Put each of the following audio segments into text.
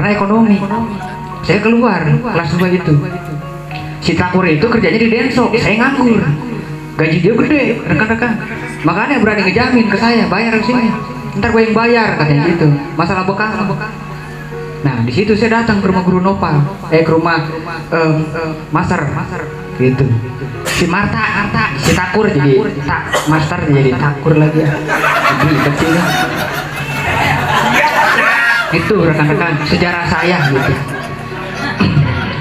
karena ekonomi. Saya keluar kelas 2 itu. Si Takur itu kerjanya di Denso, saya nganggur. Gaji dia gede, rekan-rekan. Makanya berani ngejamin ke saya, bayar ke sini. Ntar gue yang bayar katanya gitu. Masalah bekal. Nah, di situ saya datang ke rumah guru Nopal, ke rumah master gitu. Si Marta, si Takur jadi master jadi Takur lagi. Jadi kecil. Itu rekan-rekan sejarah saya gitu.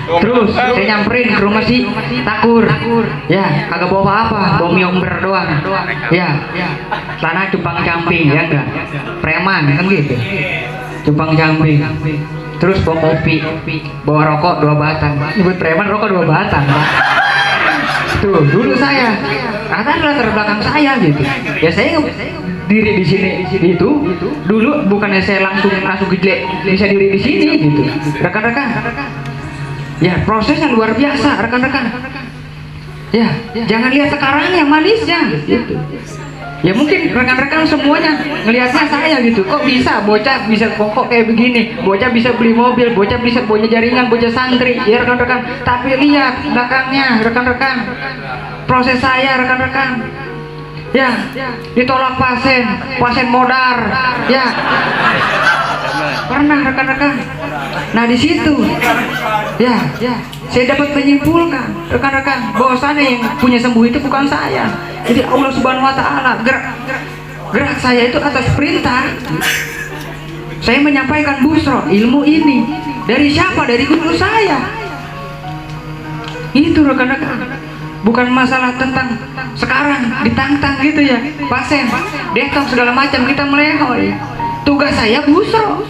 Terus saya nyamperin ke rumah si Takur. Ya, kagak bawa apa, bawa mie omber doang. Ya, tanah cupang camping ya enggak. Preman kan gitu. Cupang camping. Terus bawa kopi, bawa rokok 2 batang. Nyebut preman rokok 2 batang, Pak. Tuh, dulu saya. Karena latar belakang saya gitu. Ya saya diri di sini itu dulu bukannya saya langsung gede bisa diri di sini gitu. Rekan-rekan. Ya, prosesnya luar biasa, rekan-rekan. Ya, jangan lihat sekarangnya manisnya gitu. Ya mungkin rekan-rekan semuanya ngelihatnya saya gitu. Kok bisa bocah bisa kok kayak begini? Bocah bisa beli mobil, bocah bisa punya jaringan, bocah santri. Ya rekan-rekan, tapi lihat belakangnya rekan-rekan. Proses saya rekan-rekan. Ya, ditolak pasien modar. Ya. Pernah rekan-rekan. Nah di situ, ya, saya dapat menyimpulkan rekan-rekan bahwasannya yang punya sembuh itu bukan saya. Jadi Allah Subhanahu Wa Taala gerak saya itu atas perintah. Saya menyampaikan busro ilmu ini dari siapa? Dari guru saya. Itu rekan-rekan. Bukan masalah tentang sekarang ditantang gitu ya, pasien, detox segala macam kita melehoi. Tugas saya busro,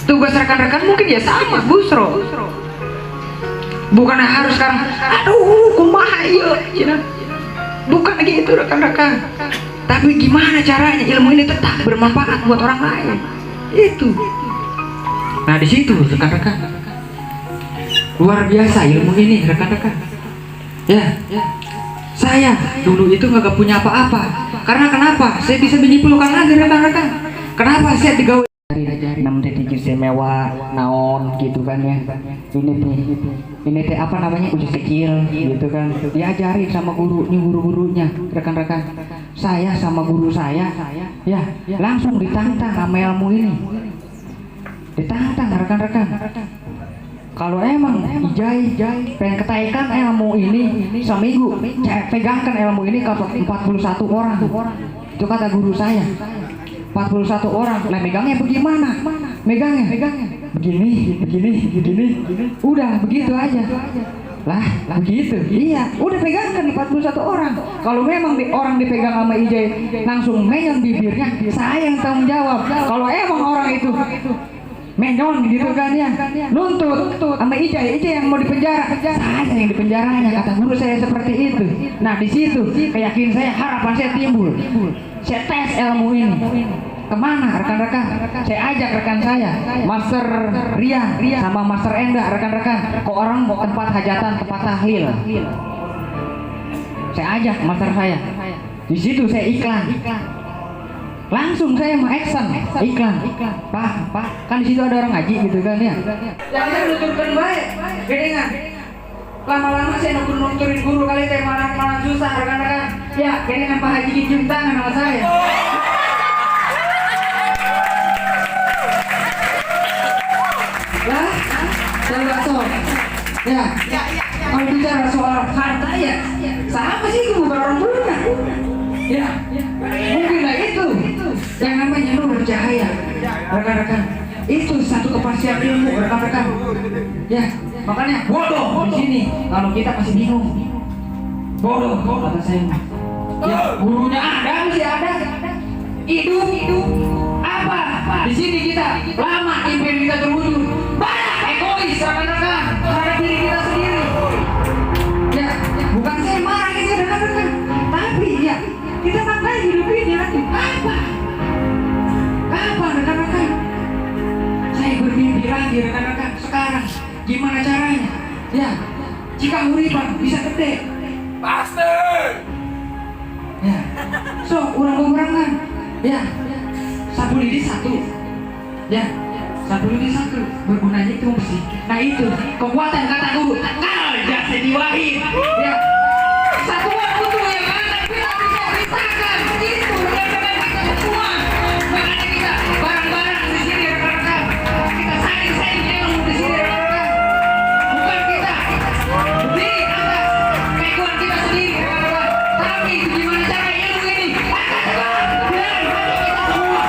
tugas rekan-rekan mungkin ya sama busro. Bukan harus sekarang, aduh kumaha ya, bukan gitu rekan-rekan. Tapi gimana caranya ilmu ini tetap bermanfaat buat orang lain, itu. Nah di situ rekan-rekan, luar biasa ilmu ini rekan-rekan. Ya, saya dulu itu nggak punya apa-apa. Karena kenapa? Saya bisa menyimpulkan lagi rekan-rekan. Kenapa saya digawe dari 6 detik istimewa naon gitu kan ya. Ini teh apa namanya uji kecil gitu kan. Diajari sama guru-gurunya rekan-rekan. Saya sama guru saya ya langsung ditantang sama ilmu ini. Ditantang rekan-rekan. Kalau emang Ijai pengen ketaikan ilmu ini seminggu, pegangkan ilmu ini ke 41 orang. Itu kata guru saya. 41 orang. Lah megangnya bagaimana? Megangnya begini. Udah begitu aja. Lah begitu. Iya, udah pegangkan 41 orang. Kalau memang orang dipegang sama Ijai langsung megang bibirnya, saya yang tanggung jawab. Kalau emang orang itu menyon gitu kan ya, nuntut sama Ijai yang mau dipenjara, saya yang dipenjaranya, kata guru saya seperti itu. Nah di situ keyakinan saya, harapan saya timbul. Saya tes ilmu ini kemana rekan-rekan? Saya ajak rekan saya, Master Rian sama Master Enda rekan-rekan, ke orang mau tempat hajatan, tempat tahlil. Saya ajak Master saya. Di situ saya iklan. Langsung saya mau action iklan. Pak, kan di situ ada orang ngaji gitu kan ya. Jangan nuturkan baik, gedengan. Lama-lama saya nuturin guru kali teh malah susah rekan-rekan. Ya, gedengan Pak Haji cium tangan sama saya. Lah, coba sok. Ya. Kalau bicara soal harta ya, sama sih bukan orang punya. Ya, mungkinlah itu yang namanya nur cahaya, rekan-rekan. Itu satu kepastian ilmu, rekan-rekan. Ya, makanya bodoh di sini kalau kita masih bingung. Bodoh kata saya. Ya, gurunya ada, masih ada. Hidup apa? Di sini kita lama impian kita terwujud. Banyak egois, rekan-rekan, terhadap diri kita sendiri. Ya, bukan saya marah ini, rekan-rekan. Tapi ya, kita maknai hidup ini nanti apa rekan-rekan? Saya bermimpi lagi rekan-rekan. Sekarang gimana caranya? Ya, jika Huripan bisa gede pasti. Ya, so urang-urangan. Ya, sabu lidi 1. Ya, satu bergunanya itu musik. Nah itu kekuatan kata guru Al Jasidi Wahid ya. Satu butuh yang mana kita bisa ceritakan itu yang dengan kita semua. Makanya kita bareng-bareng di sini rekan-rekan, kita saling ilmu di sini rekan-rekan, bukan kita berdiri atas keekuan kita sendiri rekan-rekan, tapi gimana cara ilmu ini akan terbang dengan hati kita semua.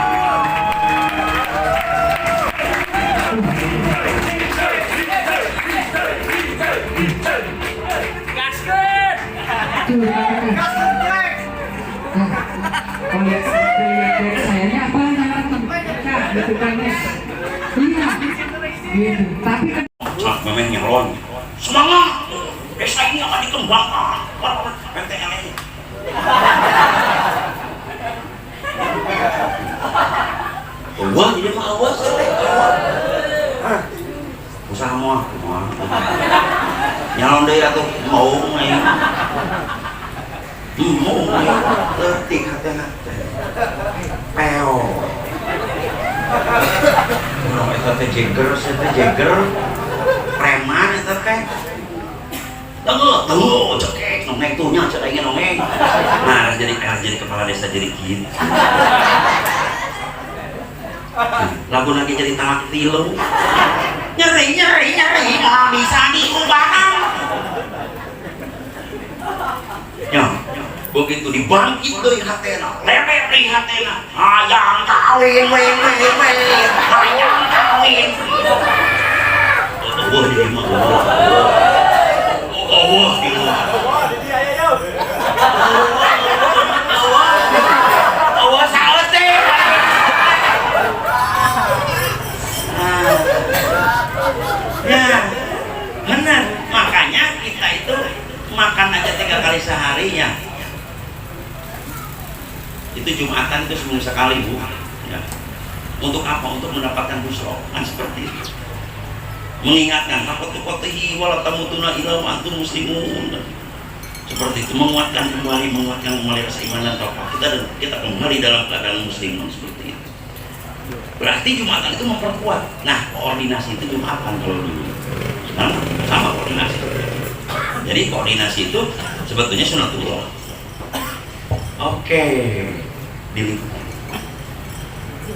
Tuh, kalau lihat sayanya apa nah, gitu kan ya. Iya, gitu. Tapi kan memang nyalon semangat desa ini akan dikembangkan PTN ini. Wah, ini mah awas. Usaha mau nyalon deh atuh mau main. Mau main letik hati-hati. Peo. Nah, itu teh jeger, preman itu teh. Tunggu, cekek, nongeng tuhnya, cekeknya nongeng. Nah, jadi kepala desa jadi gitu. Lagu lagi jadi tamak tilu. Nyeri, mau bisa diubahkan. Ya, begitu dibangkit dari hatena, leber dari hatena. Hayang kawin, hayang kawin. Oh, di mana? Oh, di mana? Oh, salah sih. Ya, benar. Makanya kita itu makan aja 3 kali sehari ya. Itu Jumatan itu seminggu sekali Bu. Ya. Untuk apa? Untuk mendapatkan busro. Kan seperti itu. Mengingatkan taqatuqatihi wala tamutuna illa wa antum muslimun. Seperti itu menguatkan kembali rasa iman dan taqwa kita kembali dalam keadaan muslim seperti itu. Berarti Jumatan itu memperkuat. Nah, koordinasi itu Jumatan kalau dulu. Sekarang sama koordinasi. Jadi koordinasi itu sebetulnya sunatullah. Oke, dilihat.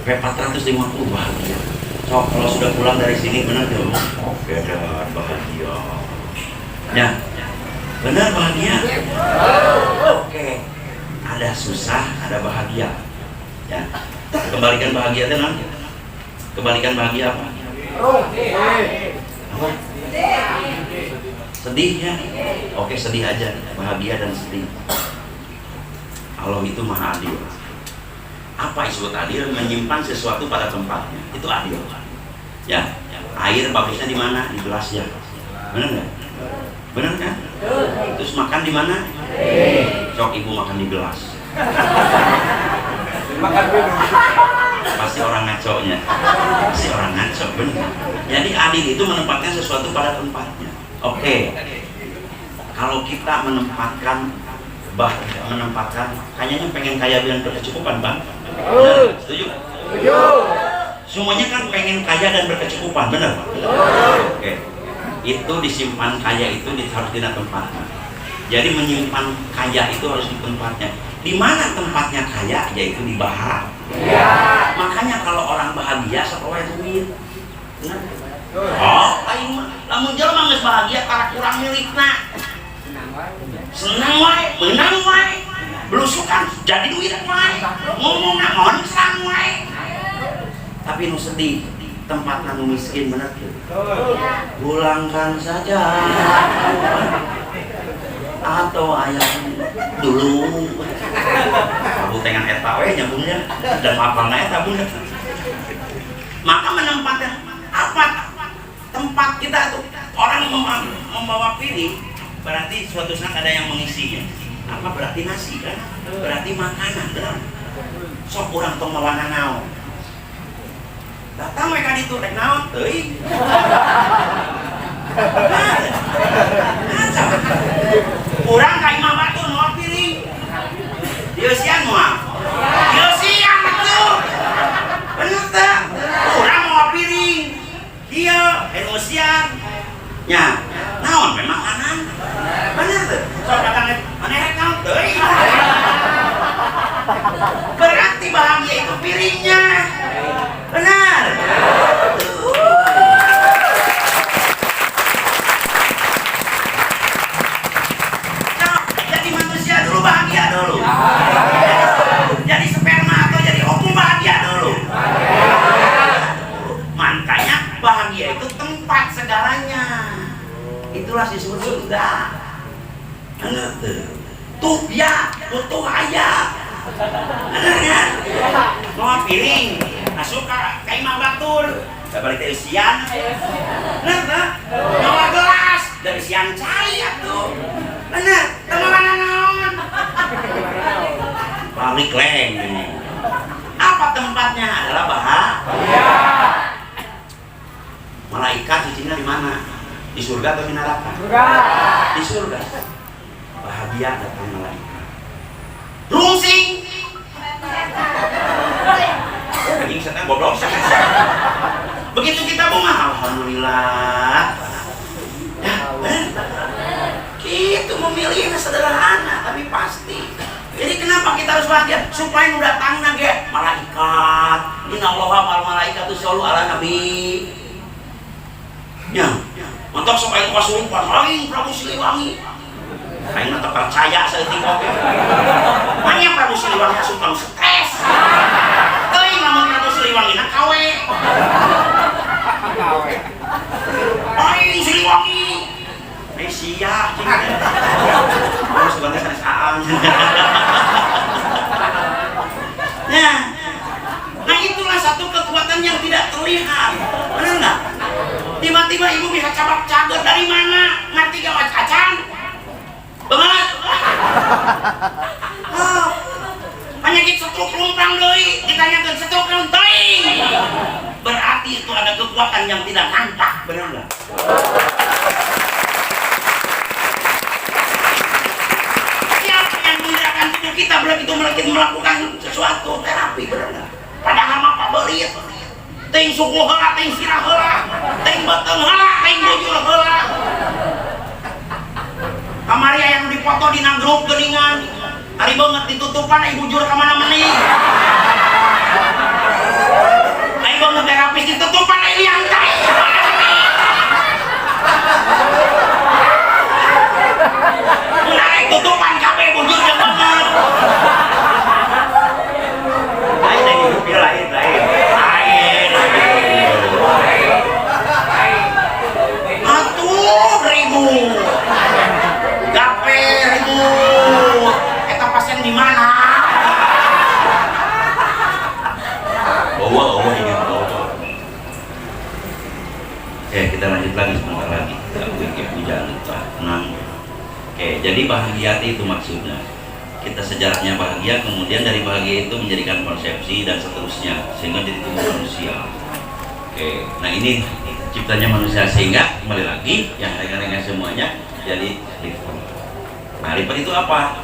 P450 bahagia. So, kalau sudah pulang dari sini benar dong. Oke, dan bahagia. Ya, benar bahagia. Oke, ada susah, ada bahagia. Ya, kembalikan bahagia itu nanti. Kembalikan bahagia apa? Apa? Sedih ya? Oke, sedih aja. Bahagia dan sedih. Allah itu maha adil. Apa disebut adil? Menyimpan sesuatu pada tempatnya. Itu adil. Ya, air bagusnya di mana? Di gelas ya. Benar nggak? Benar kan? Terus makan di mana? Sok ibu makan di gelas. Makan minum. Pasti orang ngaco-nya. Pasti orang ngaco, benar. Jadi adil itu menempatkan sesuatu pada tempatnya. Oke. Kalau kita menempatkan kayaknya pengen kaya dan berkecukupan, Bang. Benar, setuju? Setuju. Semuanya kan pengen kaya dan berkecukupan, benar, Pak? Oke. Itu disimpan kaya itu harus di tempatnya. Jadi menyimpan kaya itu harus di tempatnya. Di mana tempatnya kaya? Yaitu di bahara. Ya. Makanya kalau orang bahagia sekolah duit. Benar? Oh, lamun jelema geus bahagia karena kurang milikna. Senang wae, menang wae. Belusukan jadi duit wae. Ngomong naon serang wae. Tapi nu sedih, tempat nu miskin bener tuh. Pulangkan saja. Atau ayam dulu. Kamu dengan eta we nya Bunda. Dan apalna eta Bunda. Maka menempatkan apa tempat kita tuh orang membawa piring berarti suatu saat ada yang mengisinya. Apa berarti nasi kan? Berarti makanan kan? Sok urang tong mawana naon. Datang mereka ditu rek naon teuing. Urang ka imah batu mawa piring. Dieu sian moal. Dieu sian atuh. Bener teh? Urang mawa piring. emosian. Ya, naon memang makanan. Bener tuh. Soalnya kan mana naon teuing. Berarti bahagia itu piringnya. Benar. Nah, jadi manusia dulu bahagia dulu. Jadi sperma atau jadi ovum bahagia dulu. Makanya bahagia itu tempat segalanya. Itulah disebut surga. Benar tuh. Tuh ya, butuh ayah. Benernya mau piring masuk ke imah batur balik dari siang bener tak? Bawa gelas dari siang cai atuh bener teman naon balik leng apa tempatnya adalah bahagia. Malaikat cucinya di mana? Di surga atau di neraka? Di surga. Bahagia datang malaikat rungsing anjing setan goblok. Begitu kita bunga alhamdulillah ya gitu memilih sederhana tapi pasti. Jadi kenapa kita harus bahagia? Supaya nu datangna ge malaikat innallaha wal malaikatu shollu ala nabi ya mantap supaya kasurupan lain Prabu Siliwangi aing mah percaya saeutik oge. Manya Prabu Siliwangi asup langsung stres. Teuing lamun Prabu Siliwangi na kawe. Aing Siliwangi. Sia cing. Terus sebentar sanes aang. Nah itulah satu kekuatan yang tidak terlihat. Benar enggak? Tiba-tiba ibu bisa cabak cager dari mana? Ngerti gak acan? Banget. Penyakit stroke lumpang deui, ditanyakeun stroke naon teuing. Berarti itu ada kekuatan yang tidak nampak, benar enggak? Siapa yang menggerakkan tubuh kita begitu melakukan sesuatu terapi, benar enggak? Padahal mah pabelit. Teuing suku heula, teuing sirah heula, teuing beuteung heula, teuing bujur heula. Kamaria yang dipoto di grup geningan hari banget ditutupan ibu jur kemana meni hari banget terapis ditutupan ini antai menarik tutupan kabeh bujur yang banget lain atuh ribu eta pasien di mana? Bawa ini bawa. Oke, kita lanjut lagi sebentar lagi. Kita jangan lupa tenang. Oke, jadi bahagia itu maksudnya kita sejarahnya bahagia, kemudian dari bahagia itu menjadikan persepsi dan seterusnya sehingga jadi tubuh manusia. Oke, nah ini ciptanya manusia sehingga kembali lagi yang rekan-rekan semuanya jadi liver. Nah, liver itu apa?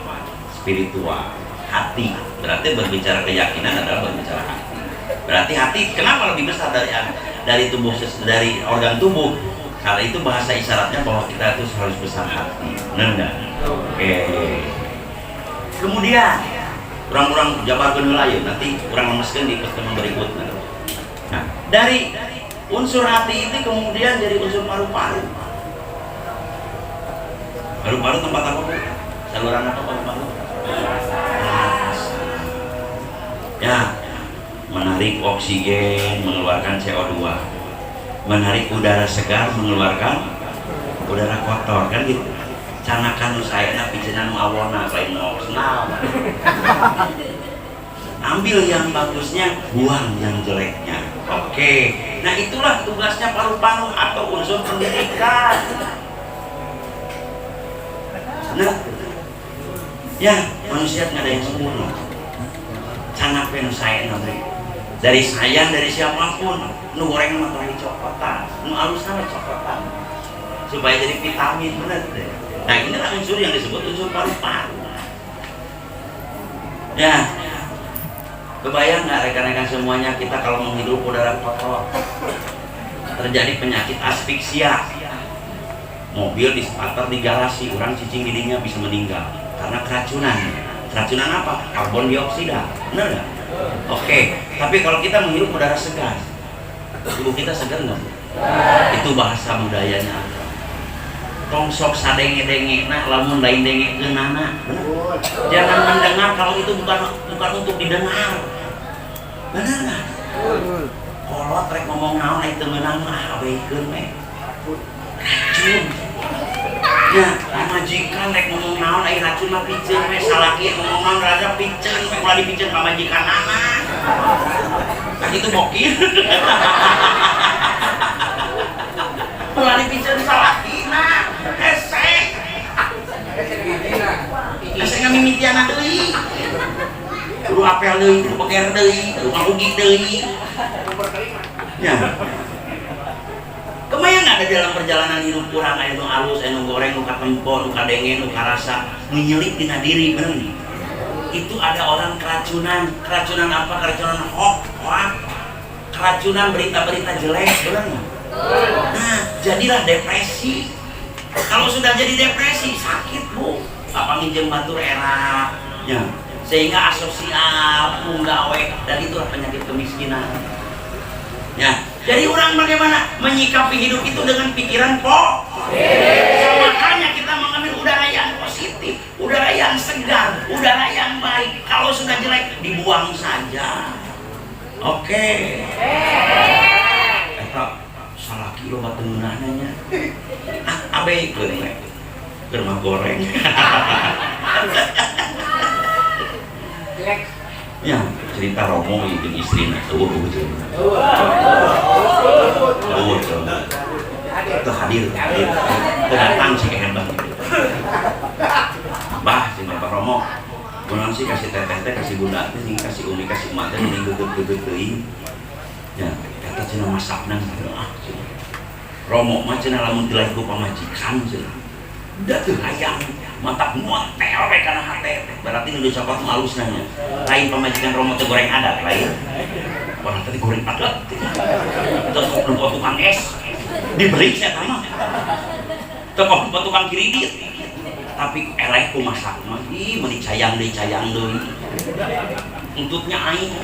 Spiritual, hati. Berarti berbicara keyakinan adalah berbicara hati. Berarti hati kenapa lebih besar dari tubuh, dari organ tubuh? Karena itu bahasa isyaratnya bahwa kita itu harus besar hati. Benar enggak? Oke. Kemudian orang-orang jabarkeun heula ieu nanti urang lemeskeun di pertemuan berikutnya. Nah, dari unsur hati itu kemudian jadi unsur paru-paru. Paru-paru tempat apa, Bu? Saluran apa paru-paru? Ya, menarik oksigen, mengeluarkan CO2. Menarik udara segar, mengeluarkan udara kotor, kan gitu. Canakan nu saena piceuna nu awona lain opsional. Ambil yang bagusnya, buang yang jeleknya. Oke. Nah, itulah tugasnya paru-paru atau unsur pendidikan. Nah, ya manusia nggak ada yang sempurna. Canak nu saena dari saya, dari siapapun, nu goreng mah tong cokotan, nu alus nama cokotan, supaya jadi vitamin, bener deh. Nah, inilah unsur yang disebut unsur paru-paru. Ya, kebayang nggak rekan-rekan semuanya kita kalau menghirup udara kotor? terjadi penyakit asfiksia. Mobil di starter di garasi, orang cicing didinya bisa meninggal karena keracunan. Keracunan apa? Karbon dioksida. Benar nggak? Oke. Tapi kalau kita menghirup udara segar, tubuh kita segar nggak? Itu bahasa budayanya. Tong sok sadenge-denge, nah lamun lain denge keunana. Jangan mendengar kalau itu bukan untuk didengar. Benar nggak? Kolot rek ngomong naon itu menang mah abeikeun we. Racun. Ya, majikan rek ngomong naon ai racun mah piceun we, salaki ngomong naon raja piceun we, ulah dipiceun ka majikanana. Kan itu bokir. Ulah dipiceun salakina. Hese. Hese ngamimitiana deui. Kudu apel deui, kudu beker deui, kudu ngarugi deui. Ya. Kemayang ada dalam perjalanan hidup kurang aya nu alus, aya nu goreng, nu katempo, nu kadenge, nu karasa, nyelip dina diri, bener nih. Itu ada orang keracunan. Keracunan apa? Keracunan hoax, keracunan berita-berita jelek, bener nih. Nah, jadilah depresi. Kalau sudah jadi depresi, sakit bu. Apa nginjem batur era, ya. Sehingga asosial, punggawe, dan itulah penyakit kemiskinan. Ya, jadi orang bagaimana menyikapi hidup itu dengan pikiran positif. Makanya kita mengambil udara yang positif, udara yang segar, udara yang baik. Kalau sudah jelek, dibuang saja. Oke. Salah kilo batu nanya. Abe germa goreng. Ya, cerita Romo itu istrinya itu hadir datang sih hebat bah si Bapak Romo kurang sih kasih teteh kasih bunda sih kasih umi kasih emak teh ini geget teuing ya eta cenah masakna Romo mah cenah lamun teu ku pamajikan cenah da teu hayang mantap montel we kana hate berarti nu dicopot halus nanya lain pamajikan Romo teh goreng adat lain orang tadi goreng adat terus kok tukang es dibeli saya mah teu kok tukang kiridit tapi eleh ku masak mah ih meuni cayang deui untutnya aing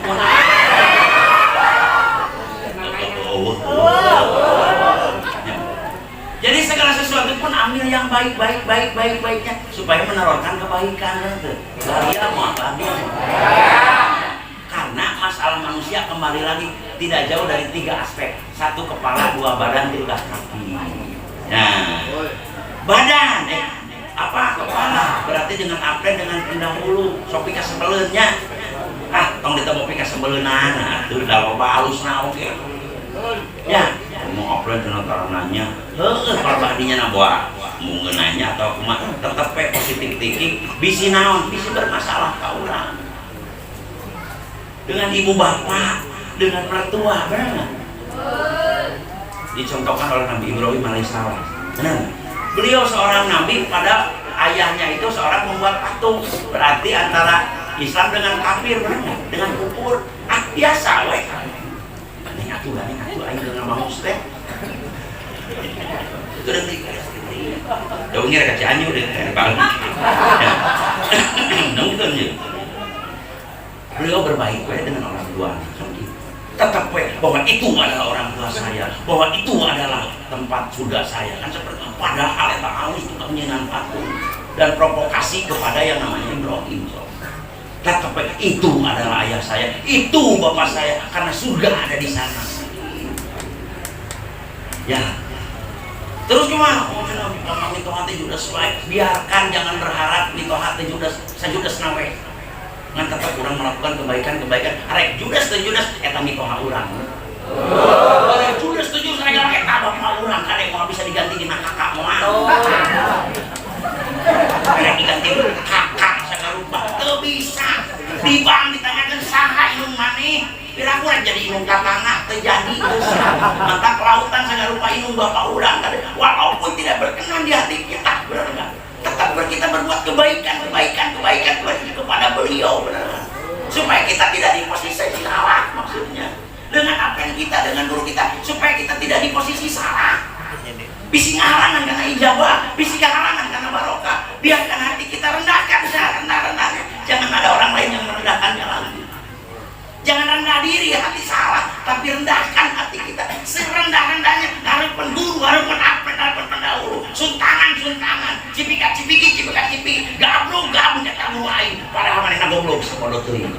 jadi segala sesuatu pun ambil yang baiknya supaya menerorkan kebaikan. Bahagia mau bahagia. Karena masalah manusia kembali lagi tidak jauh dari 3 aspek. 1 kepala, 2 badan, 3 kaki. Nah, badan apa kepala berarti dengan apel dengan pendahulu sopi ka sebeleunnya. Tong ditemu pika sebeleunan atuh da loba alusna oge. Ya, mau offline dengan karenanya perbadinya nabuah mengenanya atau kumaha tetep positif thinking bisi naon bisi bermasalah ka urang dengan ibu bapak dengan mertua benar dicontohkan oleh Nabi Ibrahim alaihissalam benar beliau seorang nabi pada ayahnya itu seorang membuat patung berarti antara Islam dengan kafir benar dengan kufur biasa weh atuh aing dengan mau teh itu udah jauh ngira ka Cianjur deh Bang. Nonton ya. Beliau berbaik dengan orang tua. Tetap bahwa itu adalah orang tua saya, bahwa itu adalah tempat surga saya. Kan seperti padahal eta halus untuk menyenang patung dan provokasi kepada yang namanya Ibrahim. Tetap itu adalah ayah saya, itu bapak saya karena surga ada di sana. Ya. Terus gimana? Oh, memang itu hati juga sesuai. Biarkan, jangan berharap itu hati juga sajuda senawe. Ngan tetap kurang melakukan kebaikan. Arek judas teu judas eta mitoha urang. Arek judas teu judas arek eta bapak urang kadek mau bisa diganti di kakak moal. Arek diganti kakak sagarupa teu bisa. Dibang ditanyakeun saha inung maneh. Piraku jadi inung tatangga terjadi mata kelautan segala rupa inung bapak urang walaupun tidak berkenan di hati kita benar enggak tetap kita berbuat kebaikan kepada beliau benar supaya kita tidak di posisi silawat maksudnya dengan apa yang kita, dengan guru kita, supaya kita tidak di posisi salah. Bisi ngahalangan karena ijabah, bisi ngahalangan karena barokah. Biarkan hati kita rendahkan, rendah-rendahnya. Jangan ada orang lain yang merendahkannya lagi. Jangan rendah diri, hati salah, tapi rendahkan hati kita serendah-rendahnya. Harapan guru, harapan apa, harapan pendahulu, suntangan, cipika-cipiki, gablok, nyata guru aing. Padahal mana goblok sekolah teuing.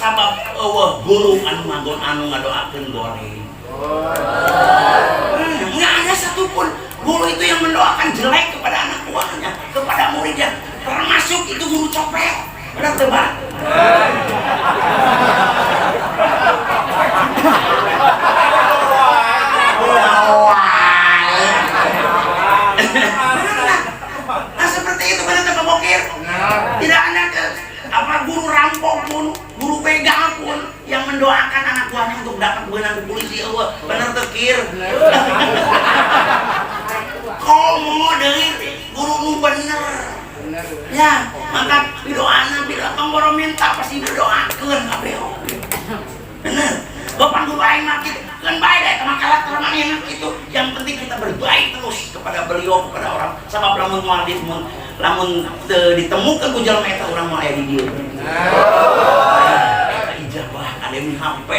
Sabab guru anu nganggon anu ngadoakeun goreng. Nggak ada satupun guru itu yang mendoakan jelek kepada anak buahnya, kepada muridnya, termasuk itu guru copet. Benar tuh, Pak? Nah seperti itu benar tuh, Pak Bokir. Tidak ada apa guru rampok pun, guru begal pun yang mendoakan anak buahnya untuk dapat benang ke polisi. Bener tekir. Komo dari guru nu bener. Ya, maka doana bila tong minta pasti berdoakeun kabeh. Bener. Bapak guru aing mah kitu, keun bae deh ka karakter manehna kitu. Yang penting kita berbaik terus kepada beliau, kepada orang. Sabab lamun muadif lamun ditemukan ku jalma eta urang mah aya di dieu. Ijabah ada yang HP.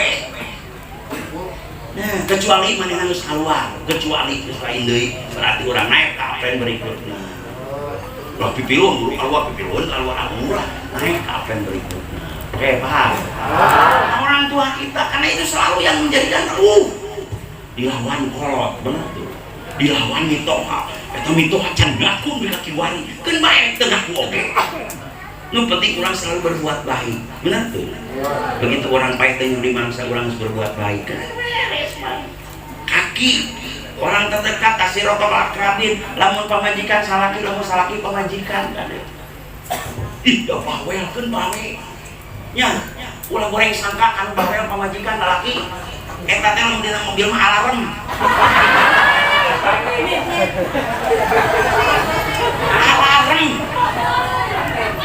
Nah, kecuali manehna geus keluar, kecuali geus lain deui, berarti urang naik ka apen berikutna. Lah pipilun dulu keluar amurah, naik ka apen berikutna. Oke, paham? Orang tua kita karena itu selalu yang menjadikan dilawan kolot, benar tuh. Dilawan mitoha, eta mitoha can ngaku di kaki wari, keun bae teu ngaku oge. Nu penting urang selalu berbuat baik, benar tuh. Begitu orang baik teh nyuri mangsa urang berbuat baik, kaki orang terdekat tasirotol akrabin, lamun pamajikan salaki, lamun salaki pamajikan. Ih, da bawelkeun bae. Nya, ulah goreng sangka anu bawel pamajikan lalaki. Eta teh lamun dina mobil mah alarm. Alarm.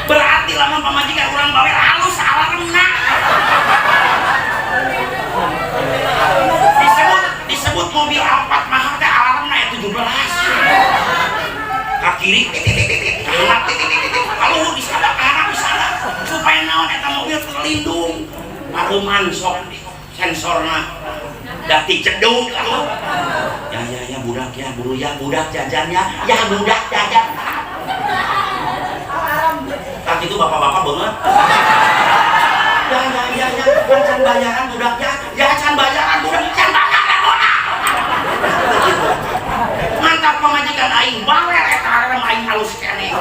Berarti lamun pamajikan urang bawel halus alarmna. Disebut mobil Alphard mahal teh alarmna ya 17. Ka kiri titit kanan titit kalau di sana kanan di sana supaya naon eta mobil terlindung. Pareuman sok sensorna dati cedung kalau ya budak ya buru ya budak jajannya ya budak jajan kan itu bapak-bapak banget ya can bayaran budaknya ya can bayaran budak can bayaran budak mantap pemajikan aing bawel eta arem aing halus keneh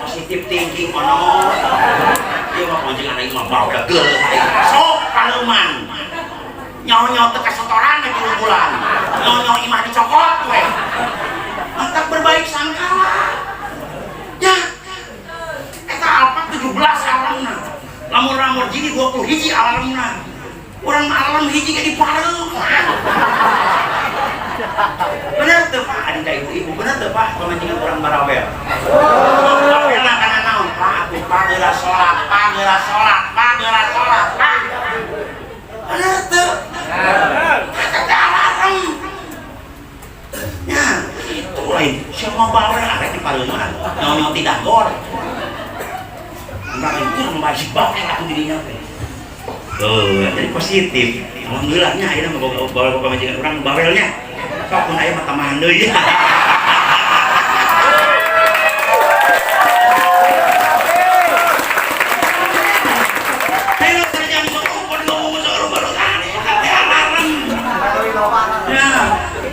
positif thinking ono ieu mah pemajikan aing mah bawel geul aing sok paleuman nyawa teka setoran ke 3 bulan nyawa imah dicokot we mantap berbaik sangka ya eta Alphard 17 alamna lamun Lamborghini 20 hiji alamna urang alam hiji ge dipareung bener teu Pak adik ibu bener teu Pak pamajikan urang barawel bawelna kana naon Pak atuh Pak geura salat Pak bener teu kata alarm ya itu lain siapa bawel ada di pareuman nyawa tidak gor entah itu membahas bawel aku dirinya teh jadi positif alhamdulillahnya akhirnya bawa pemajikan orang bawelnya sok pun aya mah tamahan deui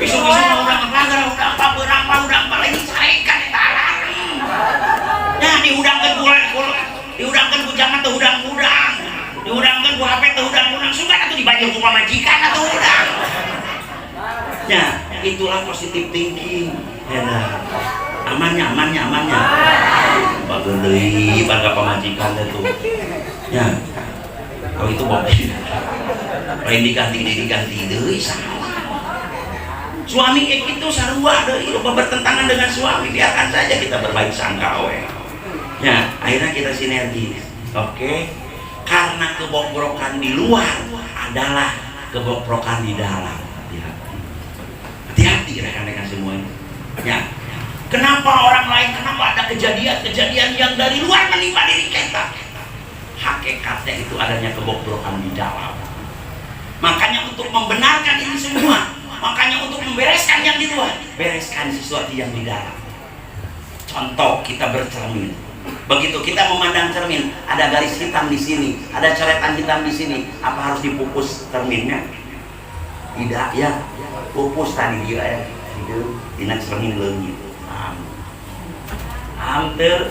pisau-pisau udang paling carekan eta alarm ya diudangkeun ku jangan teu udang-udang diudangkeun ku HP teu udang-udang sugan atuh dibajul ku pamajikan atuh udang ya itulah positive thinking ya amannya bageun deui bangga pamajikan itu ya kalau itu bobi lain diganti deui salah Suami kayak gitu sarua deui loba bertentangan dengan suami, biarkan saja kita berbaik sangka we. Ya, akhirnya kita sinergi. Oke. Karena kebobrokan di luar adalah kebobrokan di dalam. Hati-hati rekan-rekan semuanya. Ya. Kenapa orang lain, kenapa ada kejadian-kejadian yang dari luar menimpa diri kita? Hakikatnya itu adanya kebobrokan di dalam. Makanya untuk membenarkan ini semua, makanya untuk membereskan yang di luar, bereskan sesuatu yang di dalam. Contoh, kita bercermin. Begitu kita memandang cermin, ada garis hitam di sini, ada coretan hitam di sini, apa harus dipupus cerminnya? Tidak ya, pupus tadi dia ya. Itu dina cermin leungit. Hampir.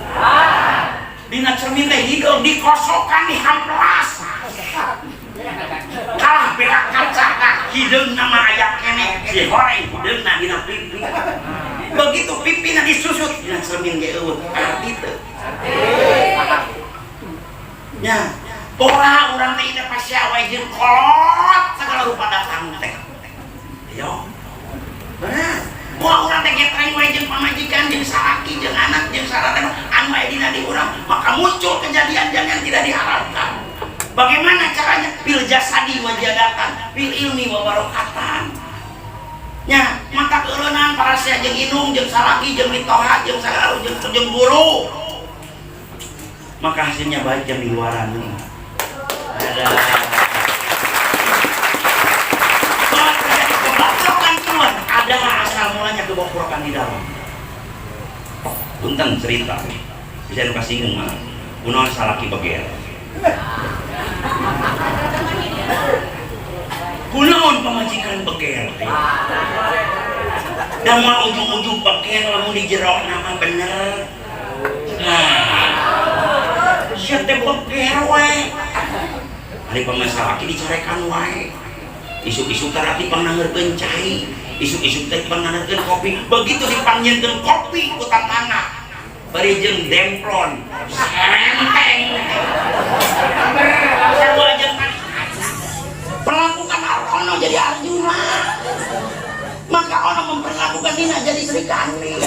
Dina cermin teh hidup dikosokkan, dihamplas. Kalah berak kaca hideung nama ayak kene si horeng hideungna dina pipi. Begitu pipina disusut dina cermin ge eueuh arti teu. Nya, pola urang teh teh pasya wae jeung kolot segala rupa datang teh. Yo. Benar. Wah urang teh getreng wae jeung pamajikan jeung salaki jeung anak jeung sarana anu aya dina di urang, maka muncul kejadian yang tidak diharapkan. Bagaimana caranya? Bil jasadi wajadatan, bil ilmi wa barokatan. Ya, mata keuleunan para sia jeung inung jeung salaki jeung mitoha jeung sagaru jeung guru. Maka hasilnya baik yang di luaran ini. Ada kebobrokan keluar, ada asal mulanya kebobrokan di dalam. Punten cerita. Bisa nu kasinggung mah. Kunaon salaki beger. Kunaon pamajikan beger teh. Da mah ujung-ujung beger lamun di jero nama bener. Sia teh beger we. Ari pamasalaki dicarekan wae. Isuk-isuk teh ati panangeurkeun cai. Isuk-isuk teh panangeurkeun kopi. Begitu dipanggilkeun kopi ku tatangna. Bari jeung demplon. Senteng. Sarua jeung perlakukan Ono jadi Arjuna, maka Ono memperlakukan Nina jadi Sri Kandi.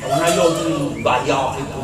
Ono yo gaya itu